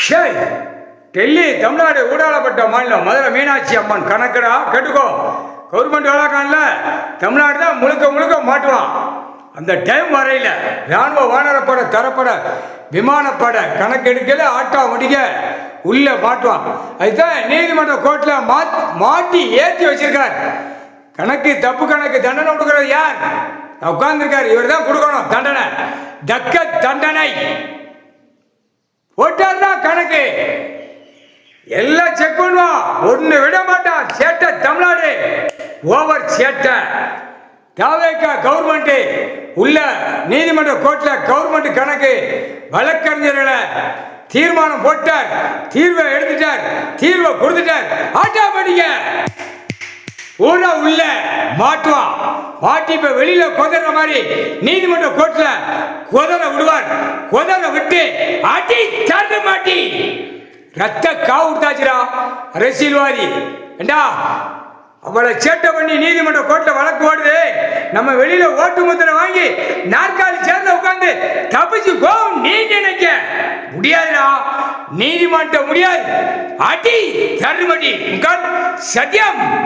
ஷேய் டெல்லி தமிழ்நாடு ஊடாளப்பட்ட மாநிலம் மதுரை மீனாட்சி அம்மன் கணக்கடா கேட்டுக்கோ. கவர்மெண்ட் வேலைக்கான்ல தமிழ்நாடு தான் முழுக்க முழுக்க மாட்டுவான். அந்த டைம் வரையில் இராணுவ வானரப்பட தரப்பட விமானப்பட கணக்கெடுக்கல ஆட்டோ முடிக்க உள்ள மாட்டுவான். அதுதான் நீதிமன்ற கோர்ட்டில் மாட்டி ஏற்றி வச்சிருக்கார். கணக்கு தப்பு கணக்கு தண்டனை கொடுக்கறது யார்? உட்கார்ந்துருக்கார். இவர் தான் கொடுக்கணும் தண்டனை, தக்க தண்டனை. போட்டார்னா கணக்கு எல்லாம் செக் பண்ணுவான், ஒன்னு விட மாட்டான். சேட்டை தமிழ்நாடு ஓவர் சேட்டை. தாவேக்கா கவர்மெண்ட் உள்ள நீதிமன்ற கோர்ட்ல கவர்மெண்ட் கணக்கு வழக்கறிஞர்களை தீர்மானம் போட்டார், தீர்வை எடுத்துட்டார், தீர்வை கொடுத்துட்டார். ஆட்டோமேட்டிக்க ஊழ உள்ள மாட்டுவான். மாட்டி இப்ப வெளியில கொதற மாதிரி நீதிமன்ற கோர்ட்ல கொதற விடுவார். கொதற விட்டு அடி தண்டு மாட்டி ரத்த காவு விட்டாச்சுரா அரசியல்வாதி. ஏண்டா அவளை சேட்டை பண்ணி நீதிமன்ற கோர்ட்ல வழக்கு ஓடுது. நம்ம வெளியில ஓட்டு முத்திரை வாங்கி நாற்காலி சேர்ந்து உட்கார்ந்து தப்பிச்சு போகும் நீ நினைக்க முடியாதுடா. நீதிமன்றம் முடியாது. அடி தருமடி சத்தியம்.